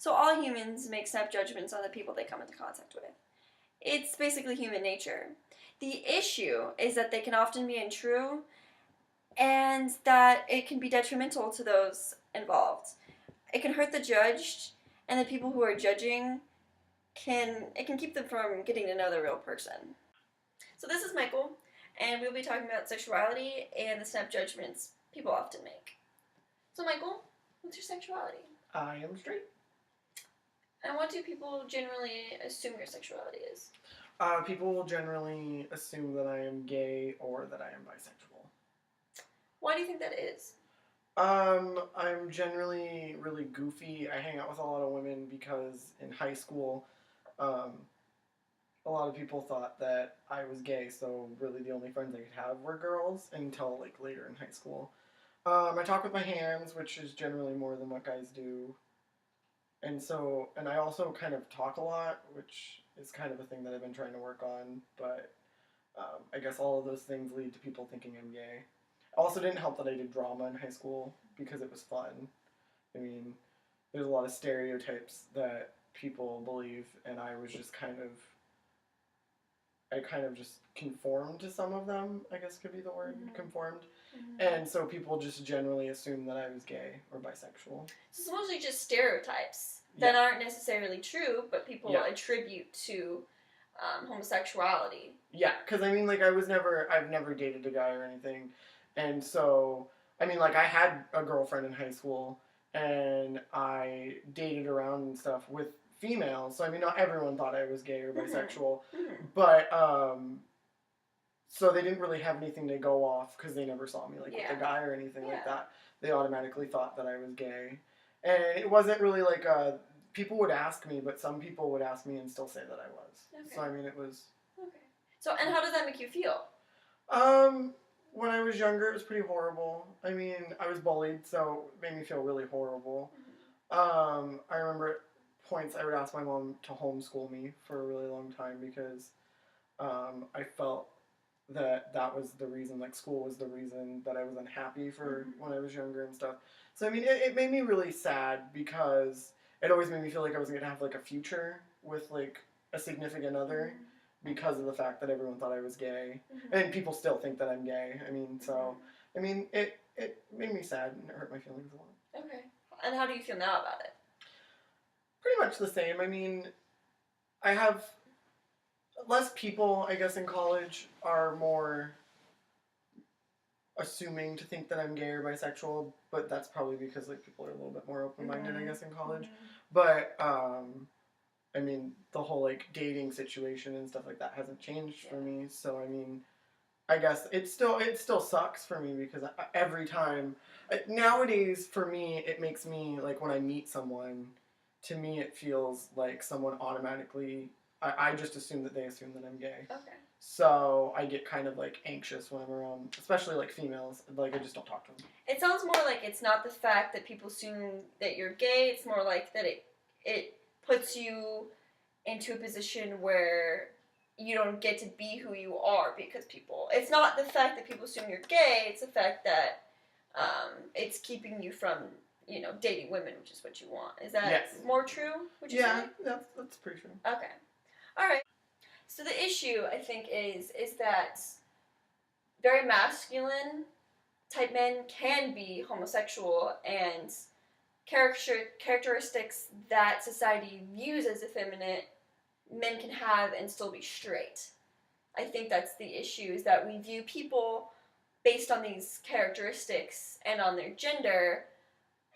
So all humans make snap judgments on the people they come into contact with. It's basically human nature. The issue is that they can often be untrue and that it can be detrimental to those involved. It can hurt the judged, and the people who are judging can keep them from getting to know the real person. So this is Michael, and we'll be talking about sexuality and the snap judgments people often make. So Michael, what's your sexuality? I am straight. And what do people generally assume your sexuality is? People will generally assume that I am gay or that I am bisexual. Why do you think that is? I'm generally really goofy. I hang out with a lot of women because in high school, a lot of people thought that I was gay, so really the only friends I could have were girls until like later in high school. I talk with my hands, which is generally more than what guys do. And I also kind of talk a lot, which is kind of a thing that I've been trying to work on, but I guess all of those things lead to people thinking I'm gay. Also didn't help that I did drama in high school because it was fun. I mean, there's a lot of stereotypes that people believe, and I kind of just conformed to some of them, I guess could be the word, conformed. And so people just generally assume that I was gay or bisexual. So it's mostly just stereotypes that aren't necessarily true, but people attribute to homosexuality. Yeah, because I mean, like, I've never dated a guy or anything. And so, I mean, like, I had a girlfriend in high school, and I dated around and stuff with females. So, I mean, not everyone thought I was gay or bisexual. But, so they didn't really have anything to go off because they never saw me, like, with a guy or anything like that. They automatically thought that I was gay. And it wasn't really, like, people would ask me, but some people would ask me and still say that I was. Okay. So, I mean, it was... Okay. So, and how does that make you feel? When I was younger, it was pretty horrible. I mean, I was bullied, so it made me feel really horrible. I remember at points I would ask my mom to homeschool me for a really long time because I felt that was the reason, like, school was the reason that I was unhappy for when I was younger and stuff. So, I mean, it made me really sad because it always made me feel like I wasn't going to have, like, a future with, like, a significant other because of the fact that everyone thought I was gay. And people still think that I'm gay. I mean, so, I mean, it made me sad and it hurt my feelings a lot. Okay. And how do you feel now about it? Pretty much the same. I mean, I have... less people, I guess, in college are more assuming to think that I'm gay or bisexual, but that's probably because, like, people are a little bit more open-minded, I guess, in college. But, I mean, the whole, like, dating situation and stuff like that hasn't changed for me, so, I mean, I guess it still sucks for me because every time... nowadays, for me, it makes me, like, when I meet someone, to me it feels like someone automatically... I just assume that they assume that I'm gay. Okay. So I get kind of, like, anxious when I'm around, especially, like, females. Like, I just don't talk to them. It sounds more like it's not the fact that people assume that you're gay. It's more like that it puts you into a position where you don't get to be who you are because people... It's not the fact that people assume you're gay. It's the fact that it's keeping you from... you know, dating women, which is what you want. Is that more true, would you say? Yeah, that's pretty true. Okay. Alright. So the issue, I think, is that very masculine type men can be homosexual, and characteristics that society views as effeminate, men can have and still be straight. I think that's the issue, is that we view people based on these characteristics and on their gender,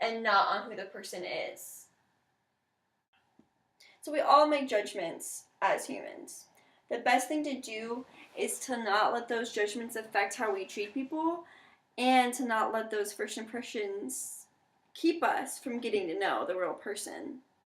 and not on who the person is. So we all make judgments as humans. The best thing to do is to not let those judgments affect how we treat people, and to not let those first impressions keep us from getting to know the real person.